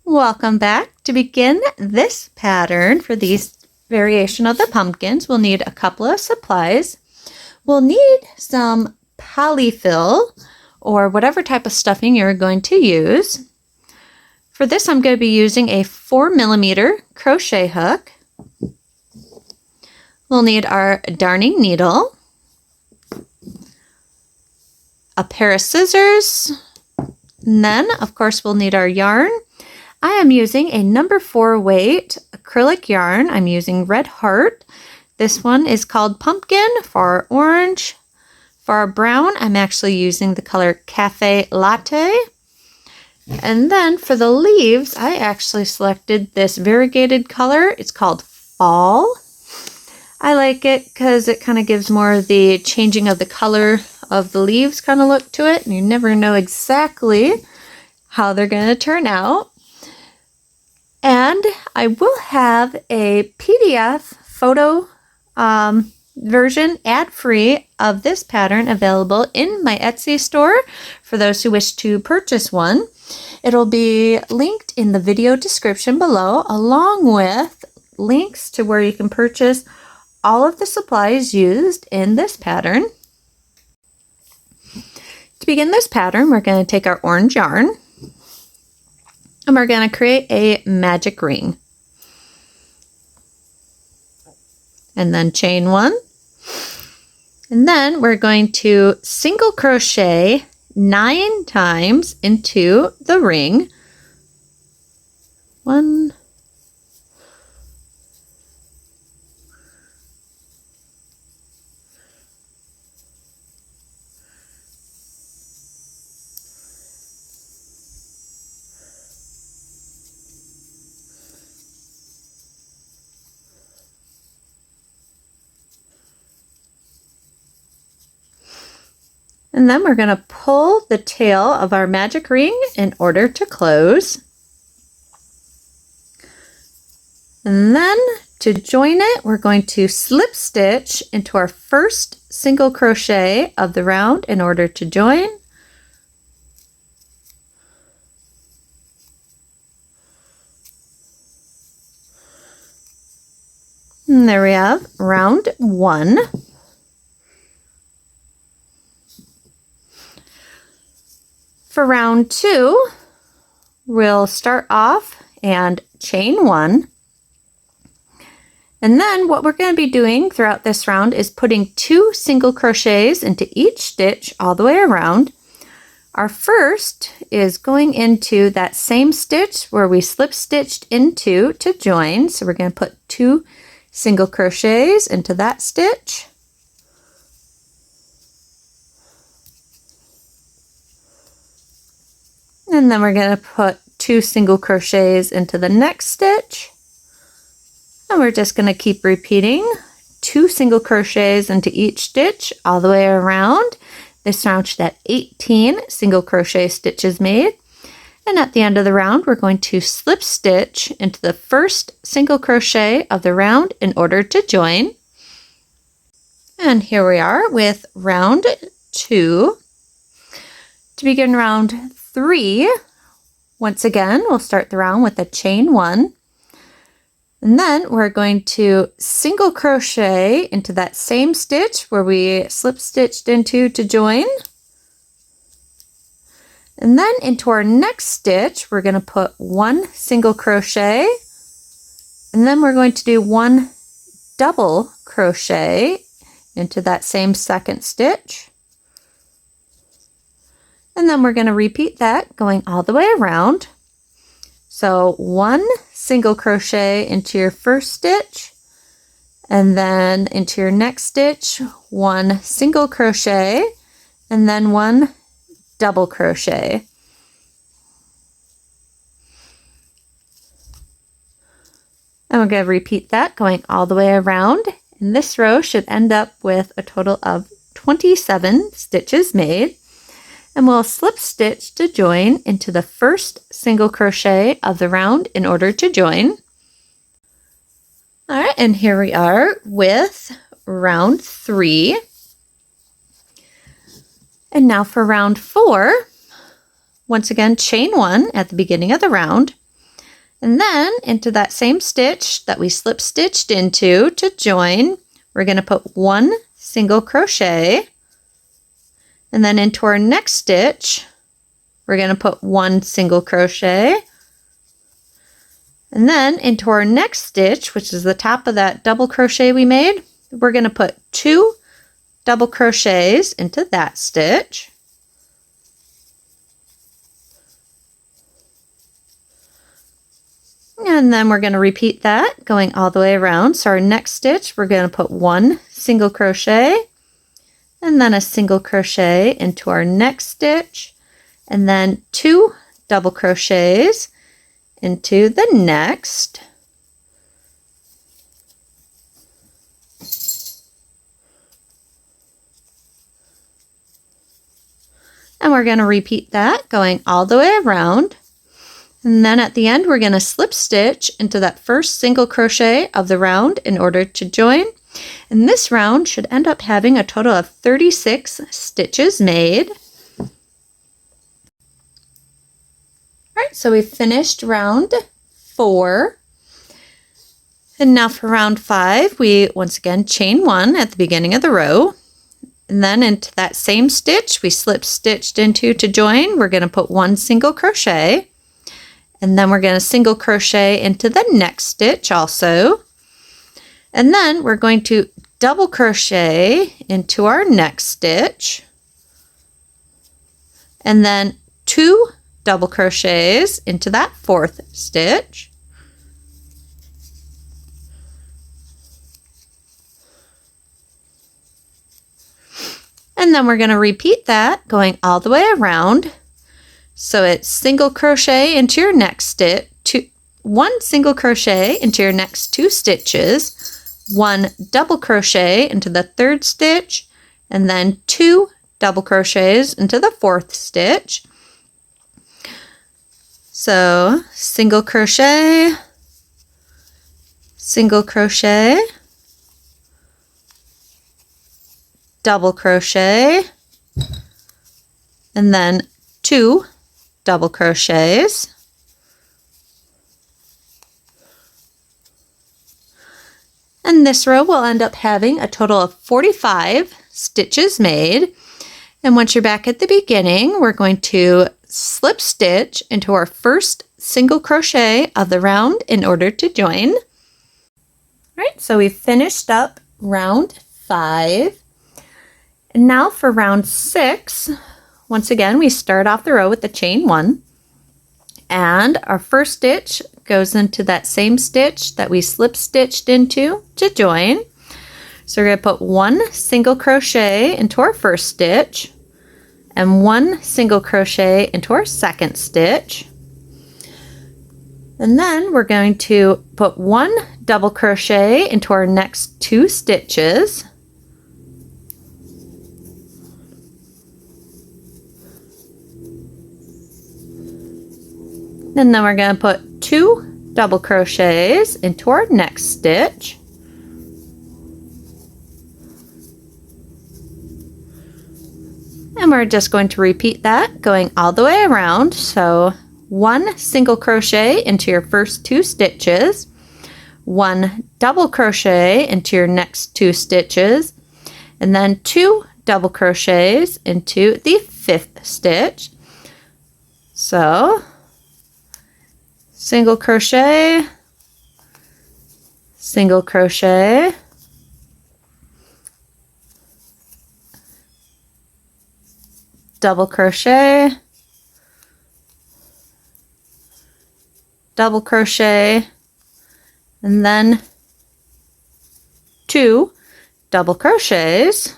Welcome back. To begin this pattern for these variation of the pumpkins, we'll need a couple of supplies. We'll need some polyfill or whatever type of stuffing you're going to use. For this, I'm going to be using a 4mm crochet hook. We'll need our darning needle, a pair of scissors, and then, of course, we'll need our yarn. I am using a number 4 weight acrylic yarn. I'm using Red Heart. This one is called Pumpkin. For our orange, for our brown, I'm actually using the color Cafe Latte. And then for the leaves, I actually selected this variegated color. It's called Fall. I like it because it kind of gives more of the changing of the color of the leaves kind of look to it. And you never know exactly how they're going to turn out. And I will have a PDF photo version ad-free of this pattern available in my Etsy store for those who wish to purchase one. It'll be linked in the video description below, along with links to where you can purchase all of the supplies used in this pattern. To begin this pattern, we're going to take our orange yarn and we're going to create a magic ring. And then chain 1. And then we're going to single crochet 9 times into the ring. 1, 2, and then we're going to pull the tail of our magic ring in order to close. And then to join it, we're going to slip stitch into our first single crochet of the round in order to join. And there we have round 1. For round 2, we'll start off and chain 1. And then what we're going to be doing throughout this round is putting 2 single crochets into each stitch all the way around. Our first is going into that same stitch where we slip stitched into to join. So we're going to put 2 single crochets into that stitch. And then we're going to put 2 single crochets into the next stitch. And we're just going to keep repeating 2 single crochets into each stitch all the way around. This round should have 18 single crochet stitches made. And at the end of the round, we're going to slip stitch into the first single crochet of the round in order to join. And here we are with round 2. To begin round 3, once again, we'll start the round with a chain 1. And then we're going to single crochet into that same stitch where we slip stitched into to join. And then into our next stitch, we're going to put 1 single crochet. And then we're going to do 1 double crochet into that same second stitch. And then we're going to repeat that going all the way around. So 1 single crochet into your first stitch, and then into your next stitch, 1 single crochet, and then 1 double crochet. And we're going to repeat that going all the way around. And this row should end up with a total of 27 stitches made. And we'll slip stitch to join into the first single crochet of the round in order to join. All right, and here we are with round 3. And now for round 4, once again, chain 1 at the beginning of the round. And then into that same stitch that we slip stitched into to join, we're going to put 1 single crochet. And then into our next stitch, we're going to put 1 single crochet. And then into our next stitch, which is the top of that double crochet we made, we're going to put 2 double crochets into that stitch. And then we're going to repeat that going all the way around. So our next stitch, we're going to put 1 single crochet and then a single crochet into our next stitch, and then 2 double crochets into the next. And we're going to repeat that going all the way around. And then at the end, we're going to slip stitch into that first single crochet of the round in order to join. And this round should end up having a total of 36 stitches made. All right, so we've finished round 4. And now for round 5, we once again chain 1 at the beginning of the row. And then into that same stitch we slip stitched into to join, we're going to put 1 single crochet. And then we're going to single crochet into the next stitch also. And then we're going to double crochet into our next stitch. And then 2 double crochets into that 4th stitch. And then we're going to repeat that going all the way around. So it's single crochet into your next stitch, 1 single crochet into your next 2 stitches, 1 double crochet into the 3rd stitch, and then 2 double crochets into the 4th stitch. So single crochet, single crochet, double crochet, and then 2 double crochets. And this row will end up having a total of 45 stitches made. And once you're back at the beginning, we're going to slip stitch into our first single crochet of the round in order to join. All right, so we've finished up round 5. And now for round 6, once again, we start off the row with the chain 1. And our first stitch goes into that same stitch that we slip stitched into to join. So we're going to put 1 single crochet into our first stitch and 1 single crochet into our second stitch. And then we're going to put 1 double crochet into our next 2 stitches. And then we're going to put 2 double crochets into our next stitch. And we're just going to repeat that going all the way around. So 1 single crochet into your first 2 stitches, 1 double crochet into your next 2 stitches, and then 2 double crochets into the 5th stitch. So single crochet, single crochet, double crochet, double crochet, and then 2 double crochets.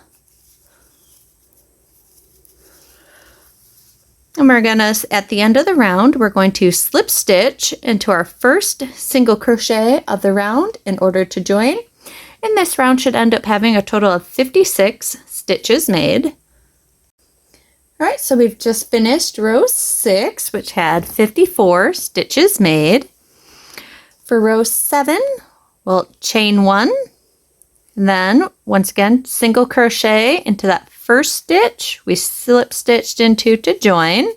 And we're going to, at the end of the round, we're going to slip stitch into our first single crochet of the round in order to join. And this round should end up having a total of 56 stitches made. All right, so we've just finished row 6, which had 54 stitches made. For row 7, we'll chain 1, and then once again, single crochet into that first stitch we slip stitched into to join,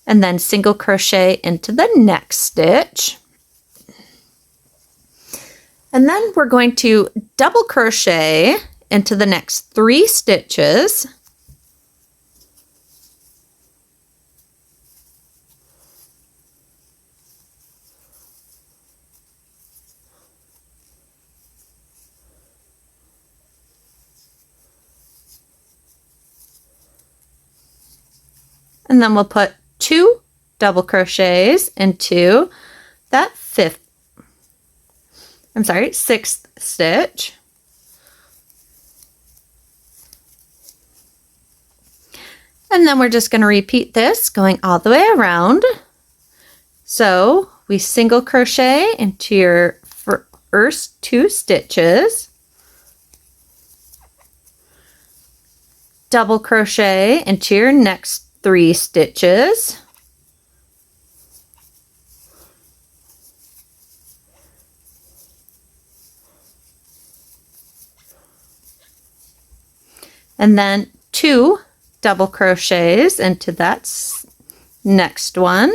and then single crochet into the next stitch. And then we're going to double crochet into the next 3 stitches. And then we'll put 2 double crochets into that 6th stitch. And then we're just going to repeat this going all the way around. So we single crochet into your first 2 stitches, double crochet into your next 3 stitches, and then 2 double crochets into that next one,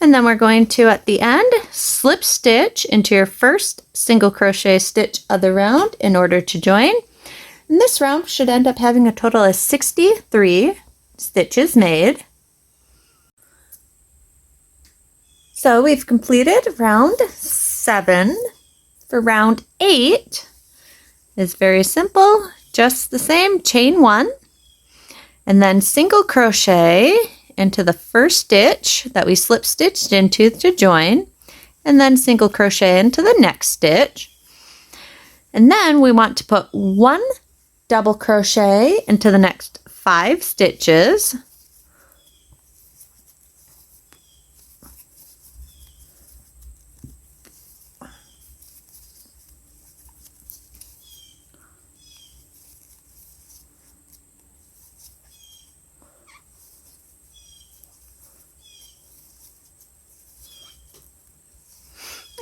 and then we're going to, at the end, slip stitch into your first single crochet stitch of the round in order to join. And this round should end up having a total of 63 stitches made. So we've completed round 7. For round 8 is very simple, just the same, chain 1, and then single crochet into the first stitch that we slip stitched into to join, and then single crochet into the next stitch. And then we want to put 1 double crochet into the next 5 stitches,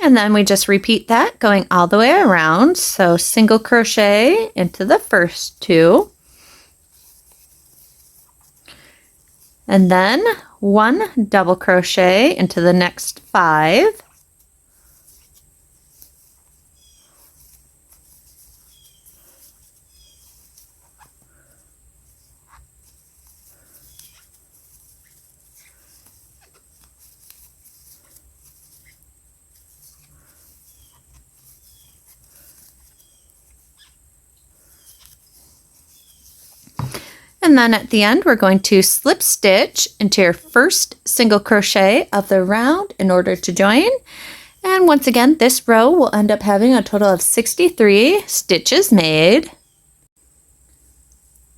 and then we just repeat that going all the way around. So single crochet into the first 2, and then 1 double crochet into the next 5, and then at the end we're going to slip stitch into your first single crochet of the round in order to join. And once again, this row will end up having a total of 63 stitches made.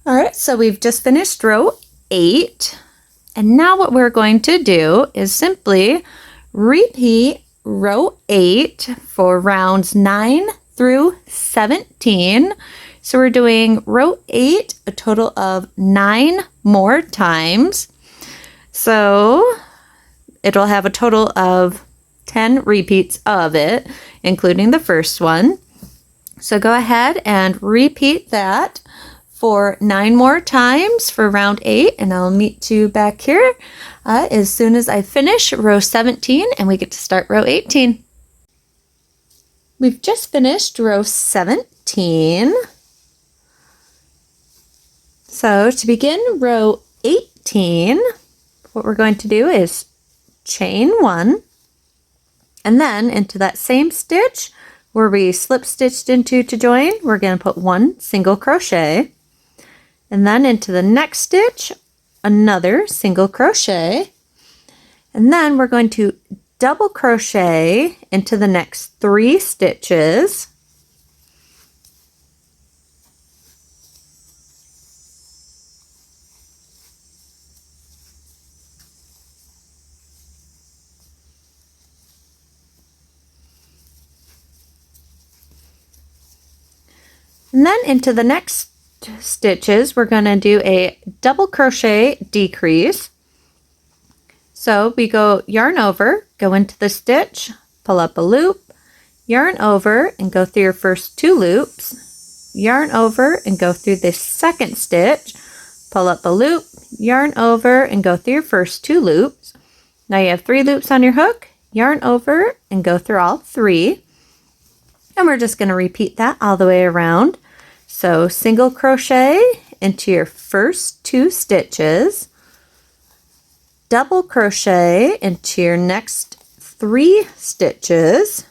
Alright, so we've just finished row 8, and now what we're going to do is simply repeat row 8 for rounds 9 through 17. So we're doing row 8 a total of 9 more times. So it'll have a total of 10 repeats of it, including the first one. So go ahead and repeat that for 9 more times for round 8, and I'll meet you back here as soon as I finish row 17 and we get to start row 18. We've just finished row 17. So to begin row 18, what we're going to do is chain 1, and then into that same stitch where we slip stitched into to join, we're going to put 1 single crochet, and then into the next stitch, another single crochet, and then we're going to double crochet into the next 3 stitches, and then into the next stitches we're going to do a double crochet decrease. So we go yarn over, go into the stitch, pull up a loop, yarn over and go through your first 2 loops, yarn over and go through the second stitch, pull up a loop, yarn over and go through your first 2 loops, Now you have 3 loops on your hook, yarn over and go through all 3. And we're just going to repeat that all the way around. So single crochet into your first 2 stitches, double crochet into your next 3 stitches,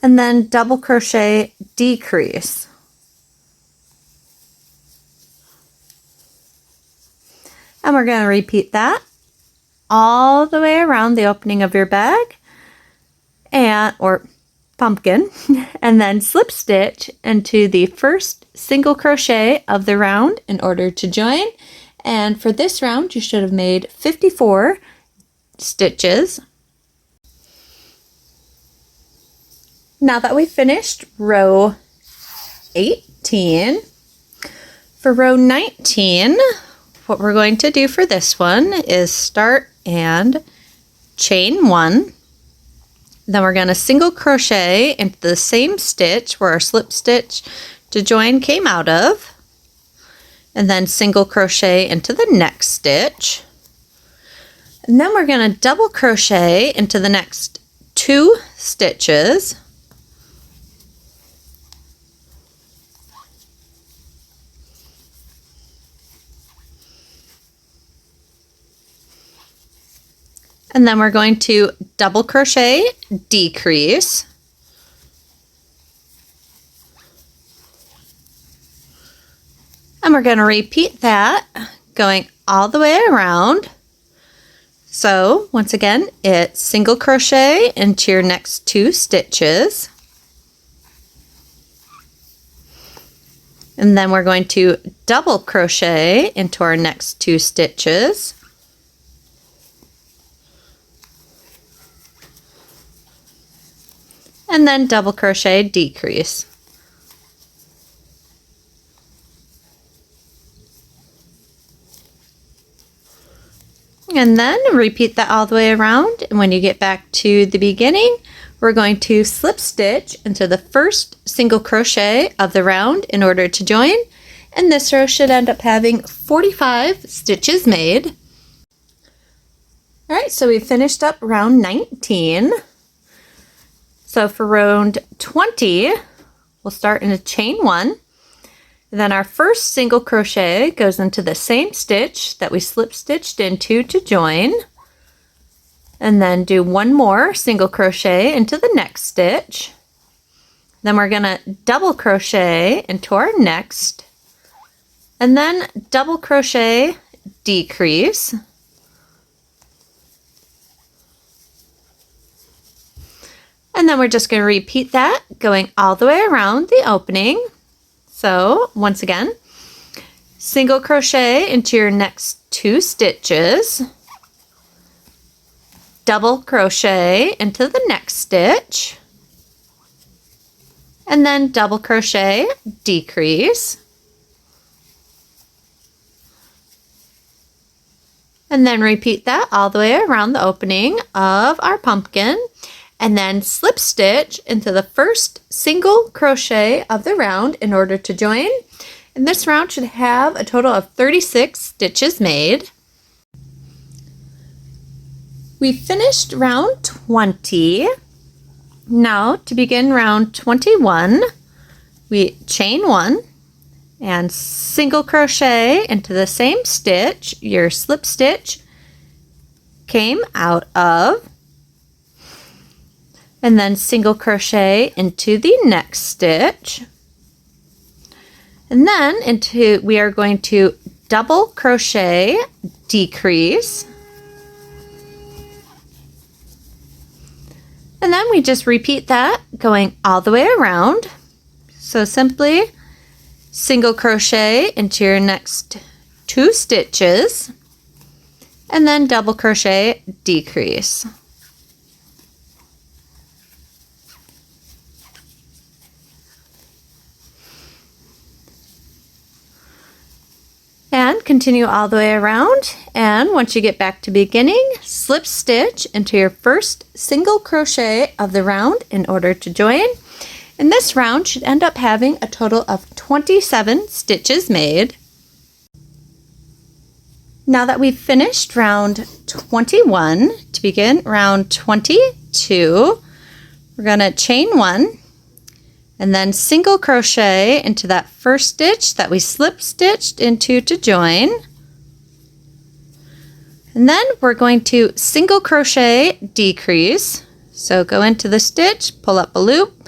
and then double crochet, decrease. And we're going to repeat that all the way around the opening of your bag or pumpkin, and then slip stitch into the first single crochet of the round in order to join. And for this round, you should have made 54 stitches. Now that we've finished row 18, for row 19, what we're going to do for this one is start and chain 1. Then we're going to single crochet into the same stitch where our slip stitch to join came out of, and then single crochet into the next stitch. And then we're going to double crochet into the next 2 stitches. And then we're going to double crochet, decrease. And we're going to repeat that going all the way around. So once again, it's single crochet into your next 2 stitches. And then we're going to double crochet into our next 2 stitches. And then double crochet, decrease. And then repeat that all the way around. And when you get back to the beginning, we're going to slip stitch into the first single crochet of the round in order to join. And this row should end up having 45 stitches made. All right, so we finished up round 19. So for round 20, we'll start in a chain 1. Then our first single crochet goes into the same stitch that we slip stitched into to join. And then do 1 more single crochet into the next stitch. Then we're going to double crochet into our next. And then double crochet, decrease. And then we're just going to repeat that going all the way around the opening. So once again, single crochet into your next 2 stitches, double crochet into the next stitch, and then double crochet, decrease. And then repeat that all the way around the opening of our pumpkin. And then slip stitch into the first single crochet of the round in order to join. And this round should have a total of 36 stitches made. We finished round 20. Now to begin round 21, we chain 1 and single crochet into the same stitch your slip stitch came out of. And then single crochet into the next stitch. And then we are going to double crochet, decrease. And then we just repeat that going all the way around. So simply single crochet into your next 2 stitches and then double crochet, decrease. And continue all the way around, and once you get back to beginning, slip stitch into your first single crochet of the round in order to join. And this round should end up having a total of 27 stitches made. Now that we've finished round 21, to begin round 22, we're going to chain 1 and then single crochet into that first stitch that we slip stitched into to join. And then we're going to single crochet decrease. So go into the stitch, pull up a loop,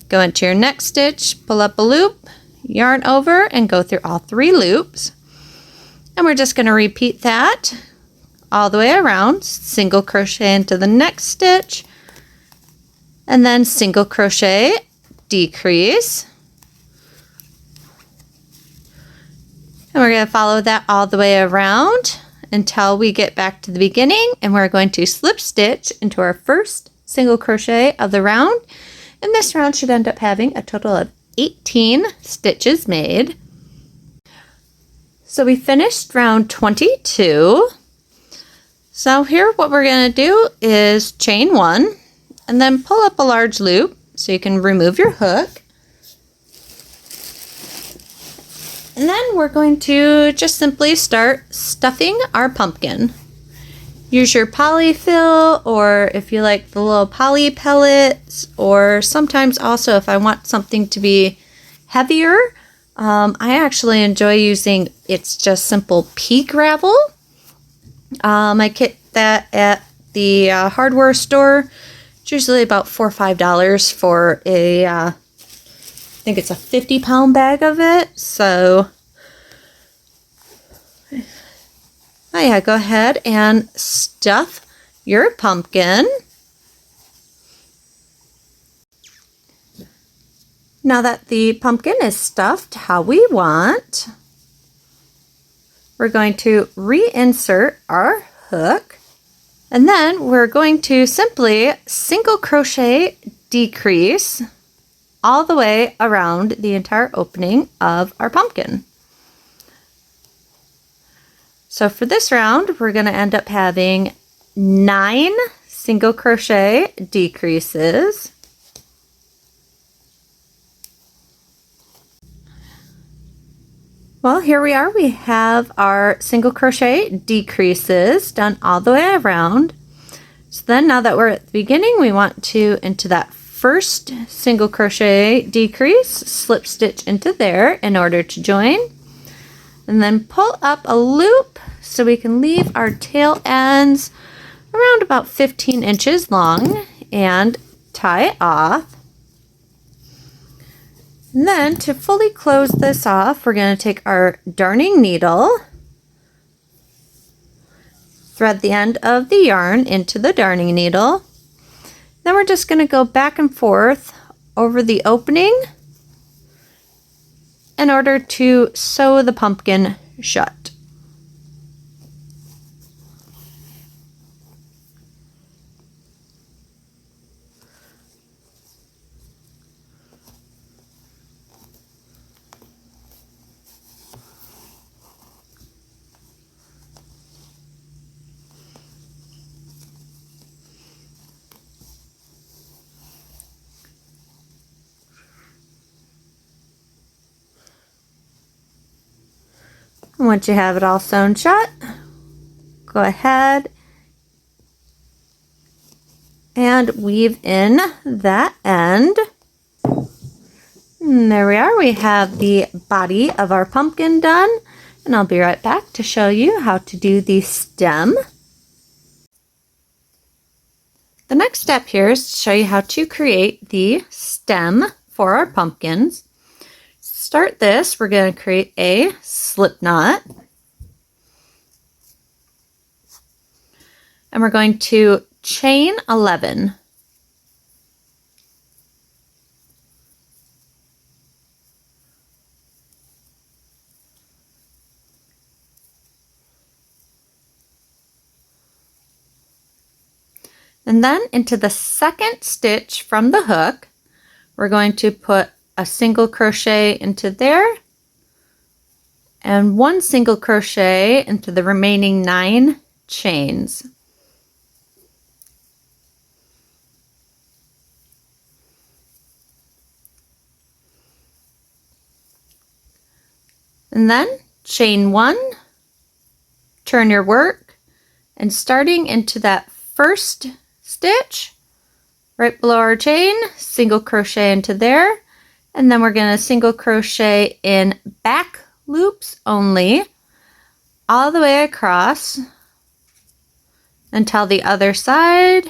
go into your next stitch, pull up a loop, yarn over, and go through all 3 loops. And we're just going to repeat that all the way around, single crochet into the next stitch, and then single crochet decrease. And we're going to follow that all the way around until we get back to the beginning, and we're going to slip stitch into our first single crochet of the round. And this round should end up having a total of 18 stitches made. So we finished round 22. So here what we're going to do is chain 1 and then pull up a large loop so you can remove your hook. And then we're going to just simply start stuffing our pumpkin. Use your polyfill, or if you like the little poly pellets, or sometimes also if I want something to be heavier, I actually enjoy using It's Just Simple pea gravel. I get that at the hardware store. It's usually about $4 or $5 for a, I think it's a 50-pound bag of it. So, oh yeah, go ahead and stuff your pumpkin. Now that the pumpkin is stuffed how we want, we're going to reinsert our hook, and then we're going to simply single crochet decrease all the way around the entire opening of our pumpkin. So for this round, we're going to end up having 9 single crochet decreases. Well, here we are. We have our single crochet decreases done all the way around. So then now that we're at the beginning, we want to, into that first single crochet decrease, slip stitch into there in order to join. And then pull up a loop so we can leave our tail ends around about 15 inches long and tie it off. And then to fully close this off, we're going to take our darning needle, thread the end of the yarn into the darning needle. Then we're just going to go back and forth over the opening in order to sew the pumpkin shut. Once you have it all sewn shut, go ahead and weave in that end. And there we are. We have the body of our pumpkin done, and I'll be right back to show you how to do the stem. The next step here is to show you how to create the stem for our pumpkins. To start this, we're going to create a slip knot. And we're going to chain 11. And then into the second stitch from the hook, we're going to put a single crochet into there and 1 single crochet into the remaining 9 chains. And then chain 1, turn your work, and starting into that first stitch right below our chain, single crochet into there, and then we're going to single crochet in back loops only all the way across until the other side.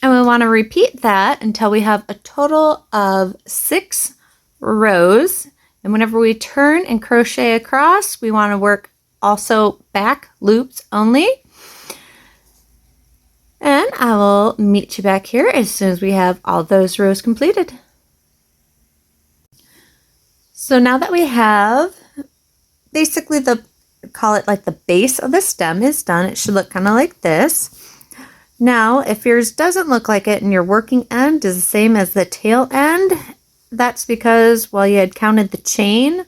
And we want to repeat that until we have a total of 6 rows. And whenever we turn and crochet across, we want to work also back loops only. And I will meet you back here as soon as we have all those rows completed. So now that we have basically call it like the base of the stem is done, it should look kind of like this. Now, if yours doesn't look like it and your working end is the same as the tail end, that's because, well, you had counted the chain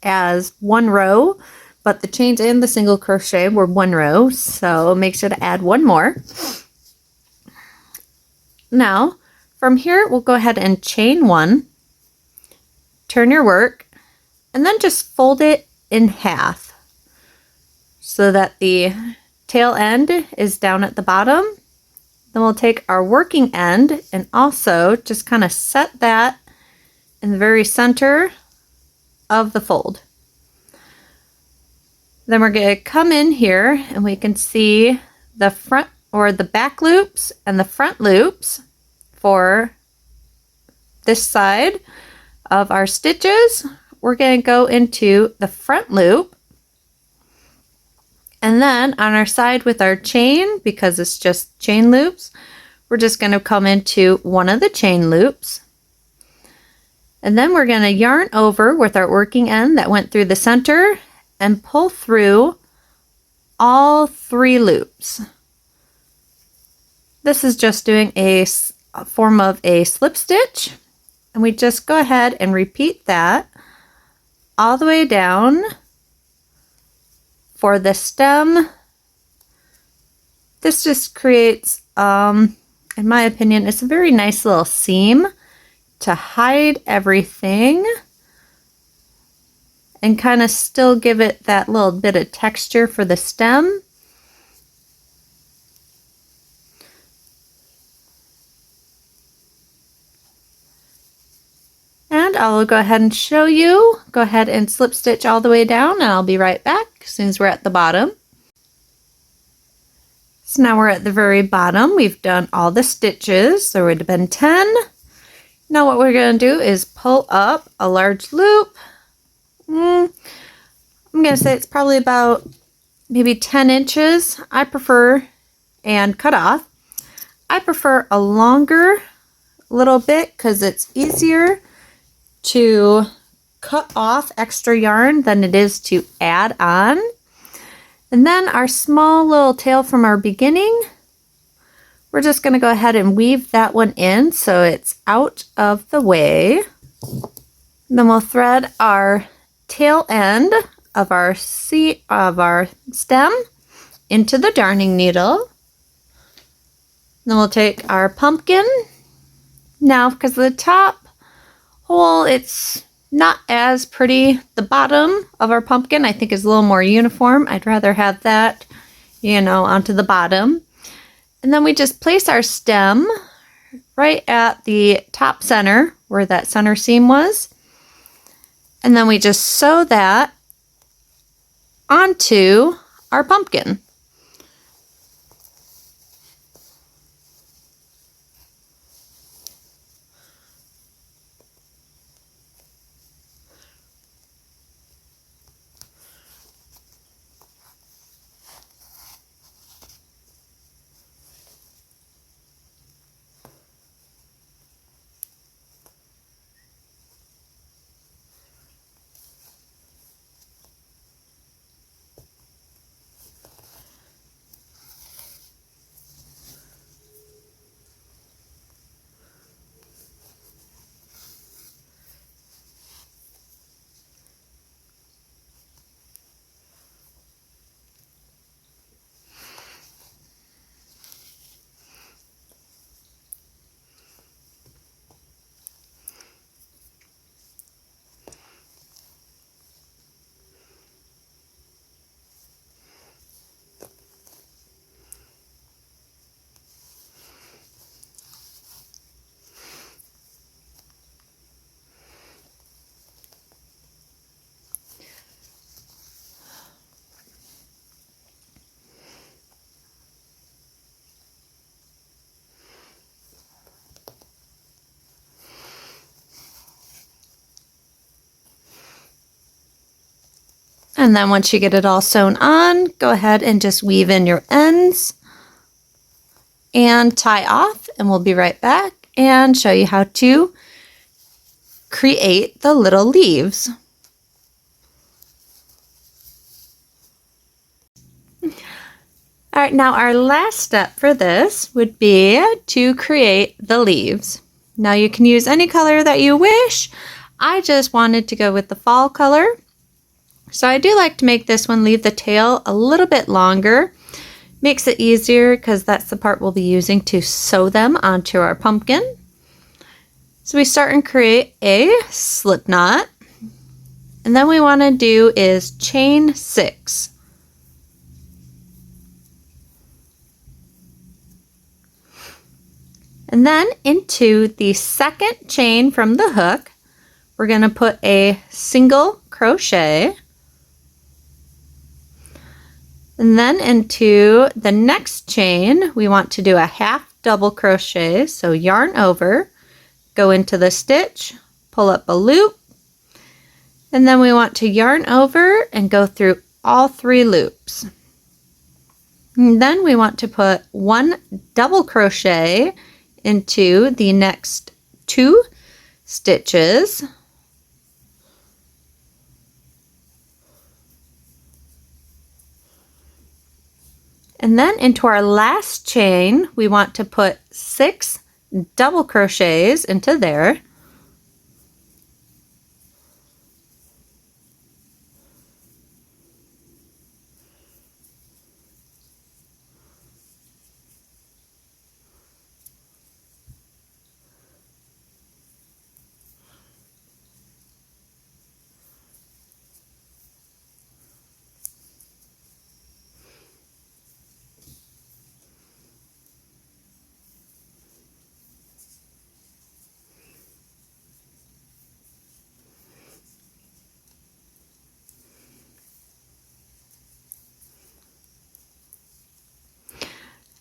as 1 row, but the chains and the single crochet were 1 row, so make sure to add 1 more. Now, from here, we'll go ahead and chain 1, turn your work, and then just fold it in half so that the tail end is down at the bottom. Then we'll take our working end and also just kind of set that in the very center of the fold. Then we're going to come in here and we can see the front or the back loops and the front loops for this side of our stitches. We're going to go into the front loop, and then on our side with our chain, because it's just chain loops, we're just going to come into one of the chain loops, and then we're going to yarn over with our working end that went through the center and pull through all 3 loops. This is just doing a form of a slip stitch, and we just go ahead and repeat that all the way down for the stem. This just creates, in my opinion, it's a very nice little seam to hide everything and kind of still give it that little bit of texture for the stem. And I'll go ahead and show you. Go ahead and slip stitch all the way down, and I'll be right back as soon as we're at the bottom. So now we're at the very bottom. We've done all the stitches. There would have been 10. Now what we're going to do is pull up a large loop. I'm going to say it's probably about maybe 10 inches. I prefer, and cut off. I prefer a longer little bit because it's easier to cut off extra yarn than it is to add on. And then our small little tail from our beginning, we're just going to go ahead and weave that one in so it's out of the way. And then we'll thread our tail end of our stem into the darning needle. Then we'll take our pumpkin. Now, because of the top hole, it's not as pretty. The bottom of our pumpkin, I think, is a little more uniform. I'd rather have that, onto the bottom. And then we just place our stem right at the top center where that center seam was. And then we just sew that onto our pumpkin. And then once you get it all sewn on, go ahead and just weave in your ends and tie off, and we'll be right back and show you how to create the little leaves. All right, now our last step for this would be to create the leaves. Now you can use any color that you wish. I just wanted to go with the fall color. So I do like to make this one leave the tail a little bit longer. Makes it easier because that's the part we'll be using to sew them onto our pumpkin. So we start and create a slip knot. And then we want to do is chain 6. And then into the second chain from the hook, we're going to put a single crochet. And then into the next chain, we want to do a half double crochet. So yarn over, go into the stitch, pull up a loop, and then we want to yarn over and go through all 3 loops. And then we want to put 1 double crochet into the next 2 stitches. And then into our last chain, we want to put 6 double crochets into there.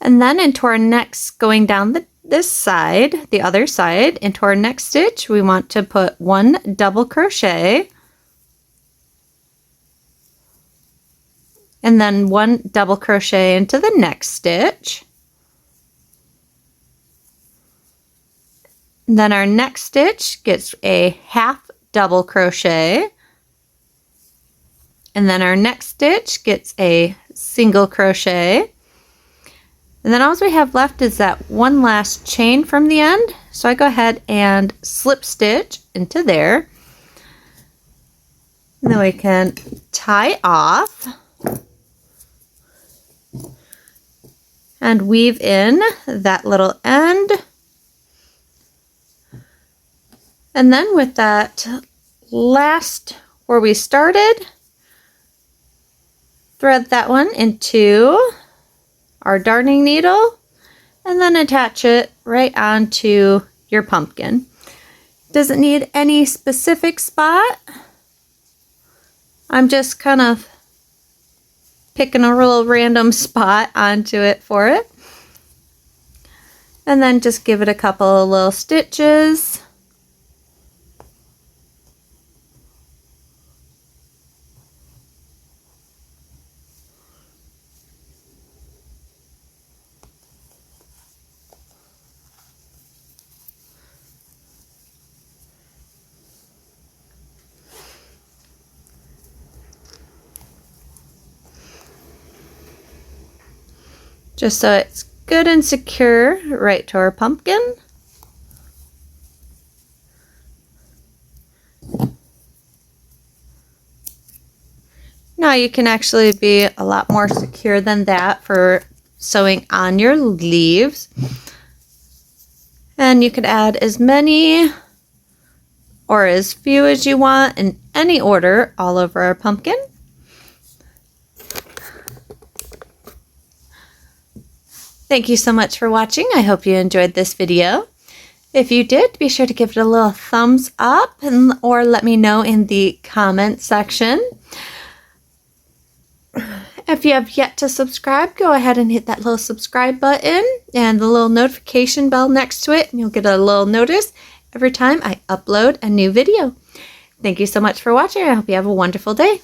And then into our next, going down this side, the other side, into our next stitch, we want to put 1 double crochet. And then 1 double crochet into the next stitch. And then our next stitch gets a half double crochet. And then our next stitch gets a single crochet. And then all we have left is that one last chain from the end. So I go ahead and slip stitch into there. And then we can tie off and weave in that little end. And then with that last where we started, thread that one into our darning needle and then attach it right onto your pumpkin. Doesn't need any specific spot. I'm just kind of picking a real random spot onto it for it. And then just give it a couple of little stitches. Just so it's good and secure right to our pumpkin. Now you can actually be a lot more secure than that for sewing on your leaves. And you could add as many or as few as you want in any order all over our pumpkin. Thank you so much for watching. I hope you enjoyed this video. If you did, be sure to give it a little thumbs up or let me know in the comment section. If you have yet to subscribe, go ahead and hit that little subscribe button and the little notification bell next to it, and you'll get a little notice every time I upload a new video. Thank you so much for watching. I hope you have a wonderful day.